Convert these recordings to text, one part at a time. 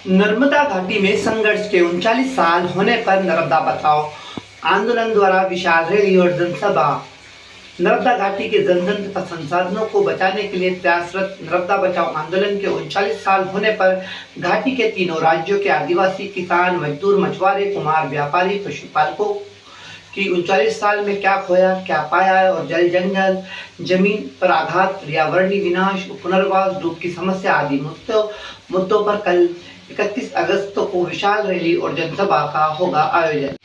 नर्मदा घाटी में संघर्ष के 39 साल होने पर नर्मदा बचाओ आंदोलन द्वारा विशाल रैली और जनसभा। नर्मदा घाटी के जनधन तथा संसाधनों को बचाने के लिए प्रयासरत नर्मदा बचाओ आंदोलन के 39 साल होने पर घाटी के तीनों राज्यों के आदिवासी, किसान, मजदूर, मछुआरे, कुम्हार, व्यापारी, पशुपालकों कि 39 साल में क्या खोया, क्या पाया है और जल, जंगल, जमीन पर आघात, पर्यावरणीय विनाश, पुनर्वास, धूप की समस्या आदि मुद्दों पर कल 31 अगस्त को विशाल रैली और जनसभा का होगा आयोजन।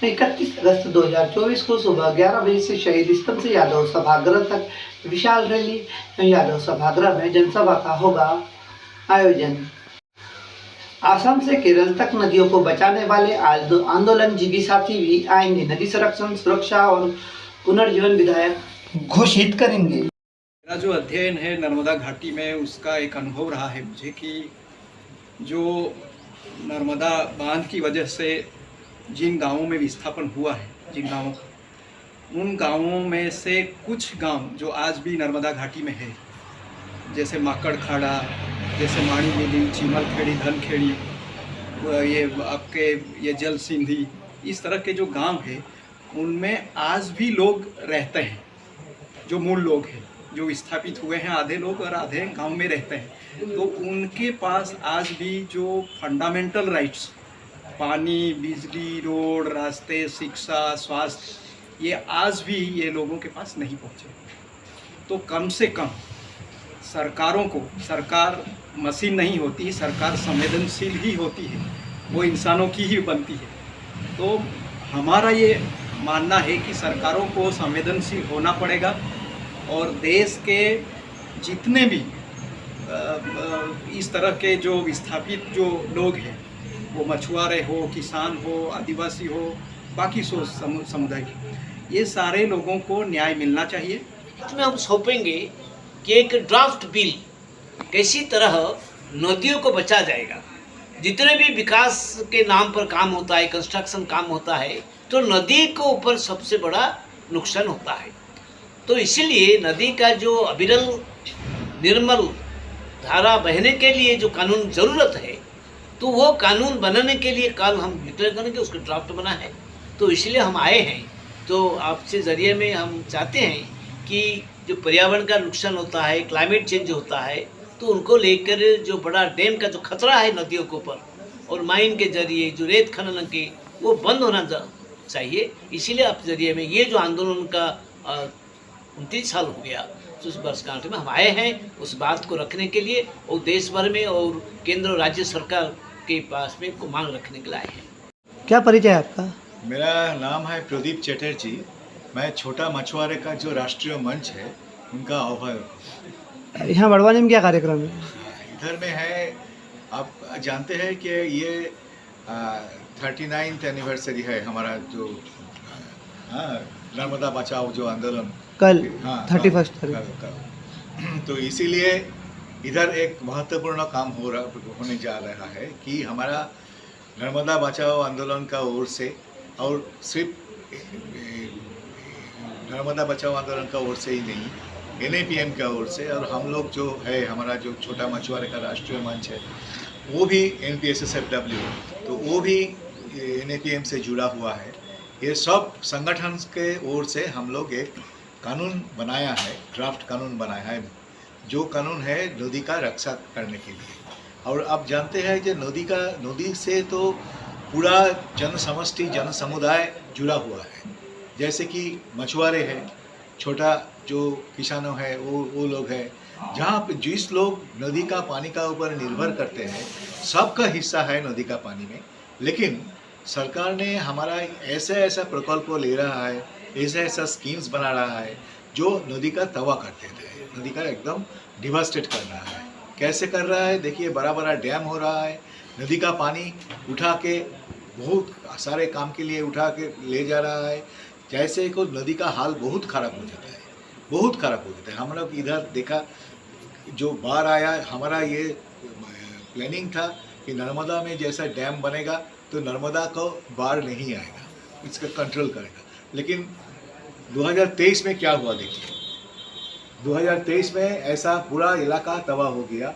31 अगस्त 2024 को सुबह 11 बजे से शहीद स्तंभ से यादव सभागृह तक विशाल रैली यादव सभागृह में जनसभा का होगा आयोजन। असम से केरल तक नदियों को बचाने वाले आंदोलन जीवी साथी भी आएंगे। नदी संरक्षण, सुरक्षा और पुनर्जीवन विधायक घोषित करेंगे। मेरा जो अध्ययन है नर्मदा घाटी में, उसका एक अनुभव रहा है मुझे कि जो नर्मदा बांध की वजह से जिन गांवों में विस्थापन हुआ है, उन गांवों में से कुछ गांव जो आज भी नर्मदा घाटी में है, जैसे माकड़ खाड़ा, जैसे माणी मिली, चीमल खेड़ी, धनखेड़ी, ये आपके ये जल सिंधी, इस तरह के जो गांव है उनमें आज भी लोग रहते हैं। जो मूल लोग हैं, जो विस्थापित हुए हैं, आधे लोग और आधे गांव में रहते हैं, तो उनके पास आज भी जो फंडामेंटल राइट्स, पानी, बिजली, रोड, रास्ते, शिक्षा, स्वास्थ्य, ये आज भी ये लोगों के पास नहीं पहुँचे। तो कम से कम सरकारों को, सरकार मशीन नहीं होती, सरकार संवेदनशील ही होती है, वो इंसानों की ही बनती है। तो हमारा ये मानना है कि सरकारों को संवेदनशील होना पड़ेगा और देश के जितने भी इस तरह के जो विस्थापित जो लोग हैं, वो मछुआरे हो, किसान हो, आदिवासी हो, बाकी समुदाय के, ये सारे लोगों को न्याय मिलना चाहिए। इसमें हम सौंपेंगे कि एक ड्राफ्ट बिल कैसी तरह नदियों को बचा जाएगा। जितने भी विकास के नाम पर काम होता है, कंस्ट्रक्शन काम होता है, तो नदी के ऊपर सबसे बड़ा नुकसान होता है। तो इसीलिए नदी का जो अविरल निर्मल धारा बहने के लिए जो कानून ज़रूरत है, तो वो कानून बनाने के लिए कल हम डिक्लेयर करेंगे, उसका ड्राफ्ट बना है। तो इसलिए हम आए हैं। तो आपसे ज़रिए में हम चाहते हैं कि जो पर्यावरण का नुकसान होता है, क्लाइमेट चेंज होता है, तो उनको लेकर जो बड़ा डैम का जो खतरा है नदियों के ऊपर, और माइन के जरिए जो रेत खनन के, वो बंद होना चाहिए। इसीलिए आप जरिए में ये जो आंदोलन का 29 साल हो गया, तो उस वर्षगांठ में हम आए हैं उस बात को रखने के लिए, और देश भर में और केंद्र और राज्य सरकार के पास में को मांग रखने के लिए आए हैं। क्या परिचय है आपका? मेरा नाम है प्रदीप चटर्जी। मैं छोटा मछुआरे का जो राष्ट्रीय मंच है उनका आह्वायक। यहाँ बड़वानी में क्या कार्यक्रम है? इधर में है, आप जानते हैं कि ये 39th एनिवर्सरी है हमारा जो नर्मदा बचाओ जो आंदोलन कल 31 तो इसीलिए इधर एक महत्वपूर्ण काम होने जा रहा है कि हमारा नर्मदा बचाओ आंदोलन का ओर से, और सिर्फ नर्मदा बचाओ आंदोलन का ओर से ही नहीं, NAPM का ओर से, और हम लोग जो है हमारा जो छोटा मछुआरे का राष्ट्रीय मंच है वो भी NPSSFW, तो वो भी NAPM से जुड़ा हुआ है। ये सब संगठन के ओर से हम लोग एक कानून बनाया है, ड्राफ्ट कानून बनाया है, जो कानून है नदी का रक्षा करने के लिए। और आप जानते हैं कि नदी से तो पूरा जन समष्टि, जन समुदाय जुड़ा हुआ है। जैसे कि मछुआरे हैं, छोटा जो किसानों हैं, वो लोग हैं, जहाँ पे जिस लोग नदी का पानी का ऊपर निर्भर करते हैं, सबका हिस्सा है नदी का पानी में। लेकिन सरकार ने हमारा ऐसा प्रकल्प ले रहा है, ऐसा स्कीम्स बना रहा है जो नदी का तवा कर देते हैं, नदी का एकदम डिवास्टेट कर रहा है। कैसे कर रहा है? देखिए, बड़ा बड़ा डैम हो रहा है, नदी का पानी उठा के बहुत सारे काम के लिए उठा के ले जा रहा है, जैसे को नदी का हाल बहुत ख़राब हो जाता है, बहुत ख़राब हो जाता है। हम लोग इधर देखा, जो बाढ़ आया, हमारा ये प्लानिंग था कि नर्मदा में जैसा डैम बनेगा तो नर्मदा को बाढ़ नहीं आएगा, इसका कंट्रोल करेगा। लेकिन 2023 में क्या हुआ देखिए, 2023 में ऐसा पूरा इलाका तबाह हो गया।